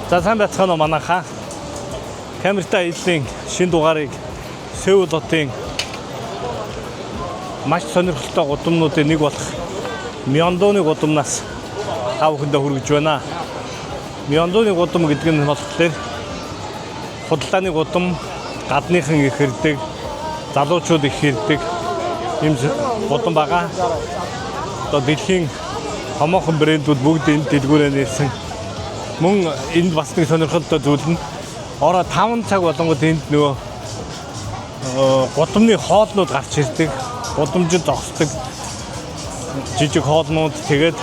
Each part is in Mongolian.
За сайн байцгаана уу манайхаа. Камертай эдлийн шинэ дугаарыг Сеул хотын маш сонирхолтой гудамжнуудын нэг болох Мёндоны гудамнаас та бүхэндээ хүргэж байна. Мёндоны гудам гэдэг нь болохоор худалдааны гудам, гадныхан их хэрдэг, залуучууд их хэрдэг юм гудам байгаа. Одоо дэлхийн томоохон брэндүүд бүгд энэ дэлгүүрээр нэрсэн. Мөн энд бас нэг сонирхолтой зүйл нь ороо 5 цаг болонгод энд нөгөө гудамны хоолнууд гарч ирдэг. Гудамжид зогсдог жижиг хоолнууд, тэгээд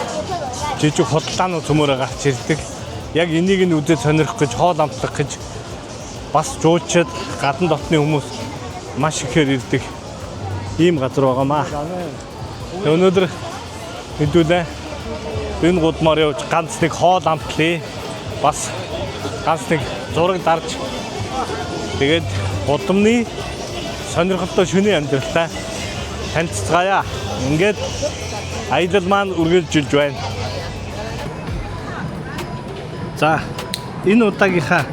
жижиг худалдаанууд цөмөрө гарч ирдэг. Яг энийг нь үзэж сонирхох гэж, хоол амтлах гэж бас жуучид гадна дотны хүмүүс маш ихээр ирдэг ийм газар байгаамаа. Өнөөдөр хэдүүлээ энэ гудмаар явж ганц нэг хоол амтлаа. Бас ганц нэг зураг дарж тэгээд гудамны сонирхолтой шөнийн амьдралтай танилцгаая. Ингээд аялал маань үргэлжилж байна. За энэ удаагийнхаа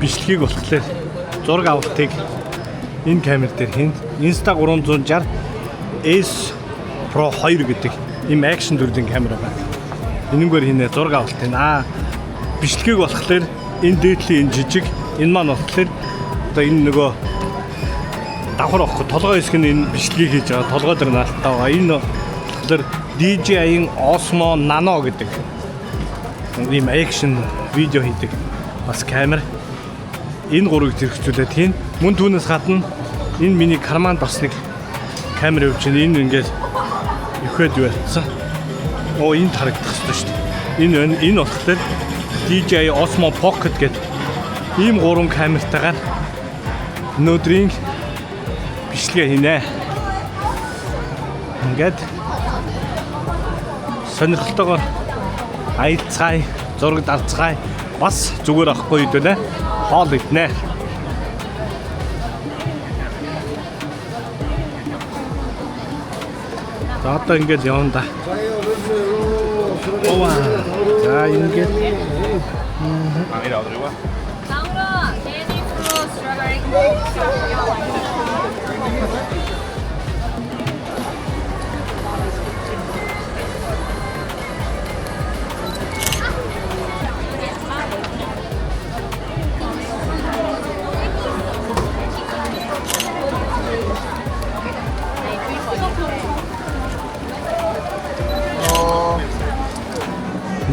бичлэгийг болохоор зураг авалтыг энэ камер дээр хийн. Insta360 S Pro 2 гэдэг ийм акшн төрлийн камер байна. Энэгээр хийнэ зураг авалт байна. Бичлэгийг болохоор энэ дээдлийн энэ жижиг, энэ маань болохоор одоо энэ нөгөө давхар авахгүй толгой хэсэг нь энэ бичлэгийг хийж байгаа. Толгой дээр наалтаа байгаа. Энэ болохоор DJI-ийн Osmo Nano гэдэг ийм акшн видео хийдэг бас камер. Энэ гурыг зэрэгцүүлээд хийн. Мөн түүнээс гадна энэ миний карманд бас нэг камер явж байна. Энэ ингээд ихэд байсан. Оо энд харагдах хэрэгтэй шүү дээ. Энэ болохоор DJI Osmo Pocket гэдэг ийм 3 камертайгаар өнөөдрийн бичлэгээ хийнэ. Ингээд сонирхолтойгоор аялцгаая, зураг дарцгаая. Бас зүгээр авахгүй хэдүүлээ. Хоол иднэ. За одоо ингээд явна да. Ова. За ингээд Mira, otro igual. Mauro, Danny Pro Strawberry Cake.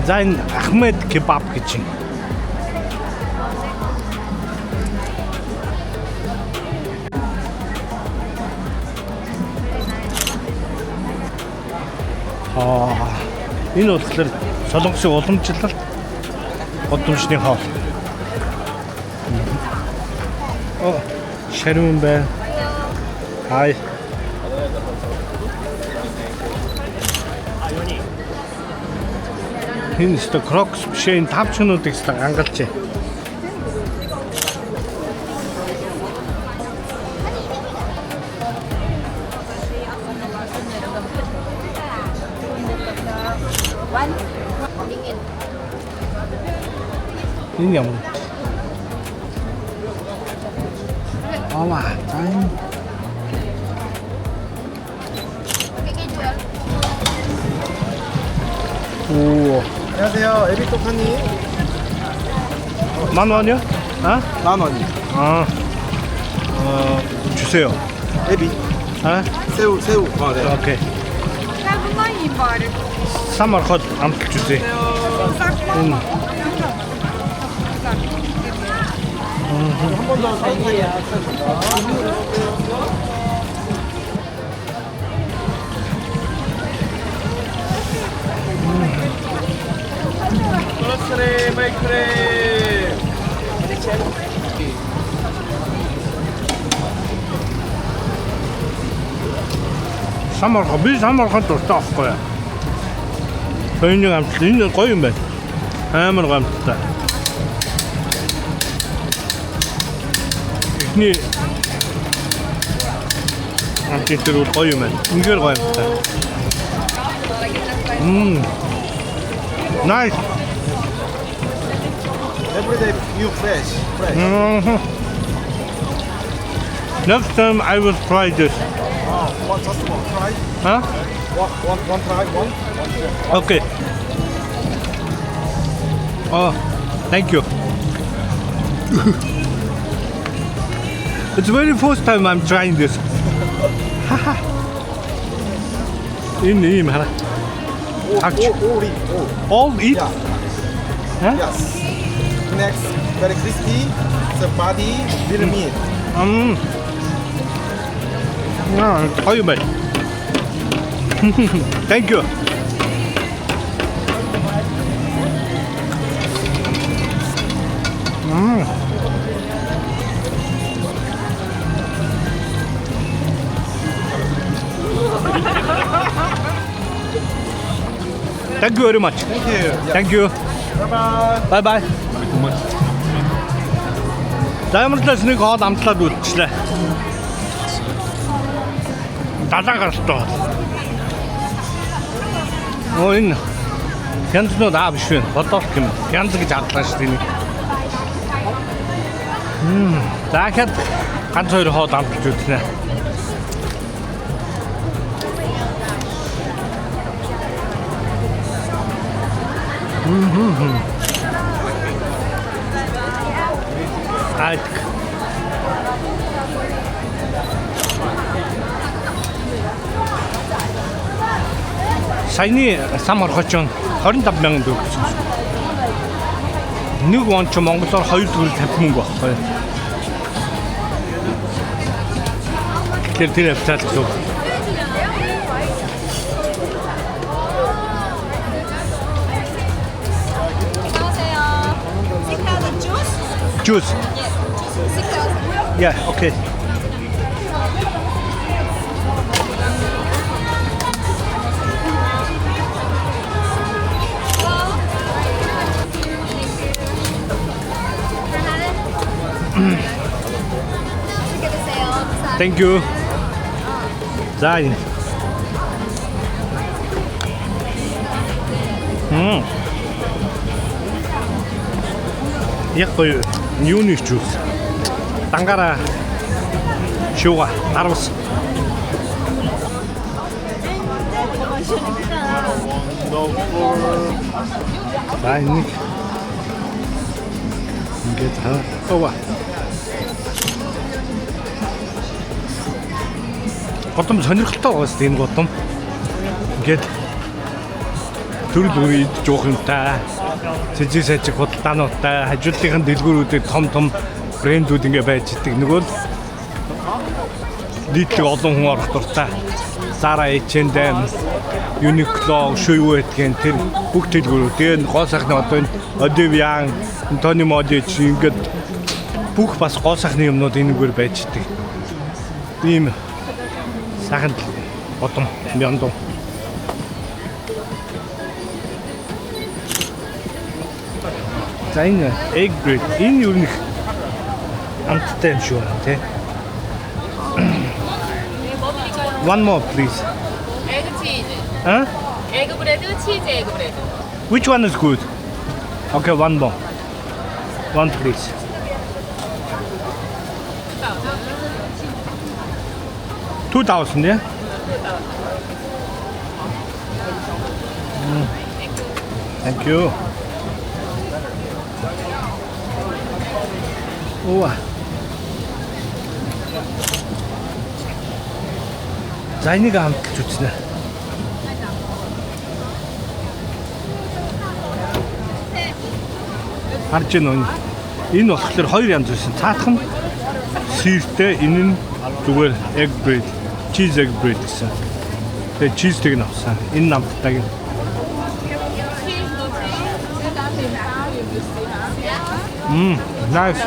за энэ Ахмед кебаб гэж юм. Энэ болохоор Солонгосын уламжлалт гудамжны хоол. Шарун байна. Хай. Энэ ч крокс биш энэ 5 минутыг л ангалж. Энэ юм. 아마 짠. 오. 안녕하세요. 에비토카님. 10,000원이요? 아? 10,000원이요. 아. 주세요. 에비. 아? 새우. 네. 오케이. Bundan bari. 3만 컷 암틀 주세요. 한번더 사인해요. 크레 마이크레. 3만 컷, 미 3만 컷 줬다 거야. 저희는 암틀, 이는 거의 몇. 하나만 감틀다. ихний амтлтэр бол гоё юм байна. Үнэхээр гоё юм байна. Nice. every day you fresh. Next time I will try this. One, just one try. Huh? One try. One. Okay. Oh, thank you. It's very first time I'm trying this. In hara. All eat? Yeah. Huh? Yes. Next, very crispy. The body, little meat. How you mate? Thank you. Thank you very much. Thank you. Yeah. Thank you. Bye bye. Bye bye. За ямарлаас нэг хоол амтлаад үлдчихлээ. Далаа гаралтай. Оо энэ янзнууд биш вэ? Бодолт юм. Янз гэж адлаа шүү дээ. Дахиад ганц хоёр хоол амтлаж үзнэ. Айк. Саяны сам орхоч 25,000 төгрөг. Нэг он ч Монголоор 2 төгрөг 50 мөнгө байхгүй. Тэр хавцаад гэсэн. Juice. Yeah, okay. Thank you. 자, яг гоё юуны жуус. Дангаараа шууга дарвас. За нэг ингээд хаа. Готом сонирхолтой байгаас энэ готом. Ингээд төрөл бүрийн жоох юмтай. Цэжиг сайжиг худалдаануудтай, хажуудлынхын дэлгүүрүүдэд том брэндүүд ингээ байж идэг. Нөгөө л нийтлэг олон хүн орох дуртай. Zara, H&M, Uniqlo, Shuyu гэдгээр тэр бүх дэлгүүрүүд. Тэгээ гол сайхны одоо энэ Odevian, Tony Moly ингээд бүх бас гол сайхны юмнууд энэгээр байж идэг. Ийм сайхан готом мяндуу. За энэ egg bread энэ юу нэг амттай юм шүү тий. One more please. Egg cheese. Huh? Egg bread, cheese egg bread. Which one is good? Okay, one more. One please. $2,000, yeah? Thank you. 우와. За энийг хамталж үзнэ. Харж байна уу? Энэ болохоор хоёр янз байсан. Цаатах нь сиртэй, энэ нь зүгээр egg bread, cheese egg bread гэсэн. Тэгээ cheese-ийг нь авсан. Энэ намтдаг. Nice.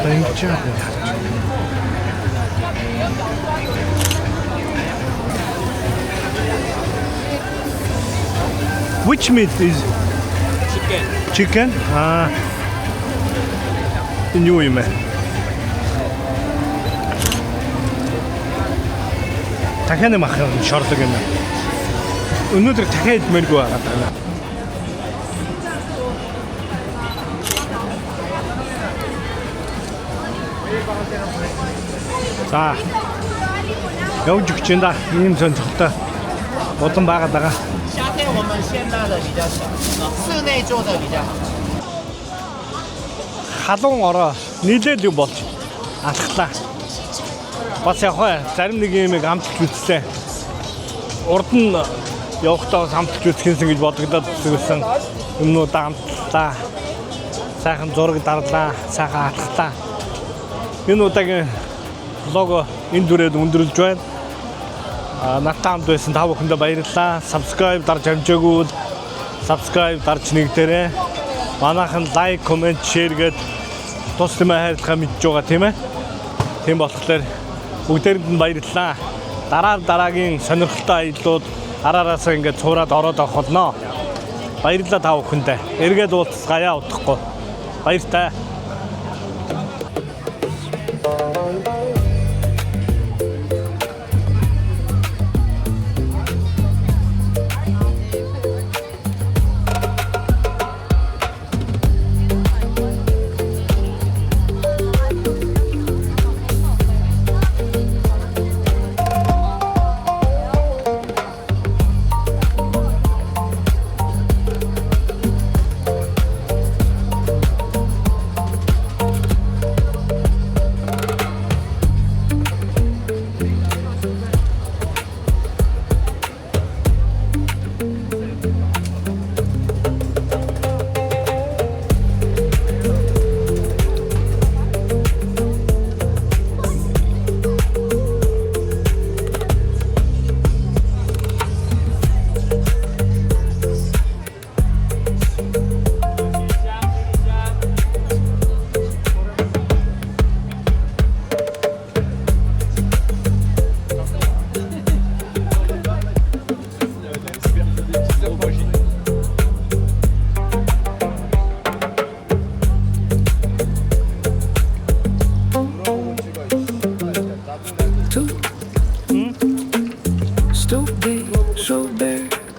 Thank you. Which meat is Chicken. chicken? Энэ юу юм бэ? Дахиад юм ахын шорлог юм. Өнөөдөр дахиад идмээргүй байгаа. За. Явж өгч энэ да. Ийм сонирхолтой удан байгаад байгаа. 夏天我们鲜拉的比较小，室内做的比较好。 Халуун ороо нийлээл юм болж алхлаа. Бас яг хаа зарим нэг юм амтч үзлээ. Урд нь явахдаа амтч үзхэнсэн гэж бодогдоод зүгсэн юмнуудаа амтлаа. Сайхан зураг дарлаа, сайхан алхлаа. Энэ удаагийн влог энэ дүрээд өндөрлж байна. Надтай хамт байсан та бүхэндээ баярлалаа. Subscribe дарж амжаагүй бол subscribe дарж нэгдээрэй. Манайхан лайк, комент, шеэр гээд тус тэмээ хайрлахаа мэдж байгаа тийм ээ. Тийм болохоор бүгдээрэнд нь баярлалаа. Дараагийн сонирхолтой аяллууд араараасаа ингээд цуураад ороод авах болно. Баярлалаа та бүхэндээ. Эргээд уулзгаая удахгүй. Баяртай.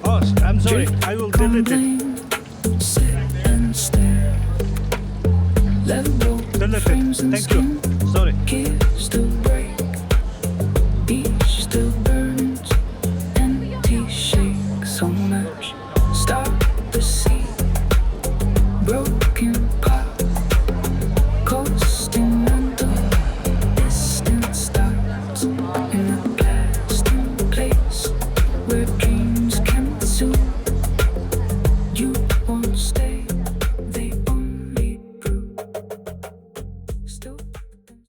Oh, I'm sorry. I will delete it. Delete it. Thank you. Sorry. We're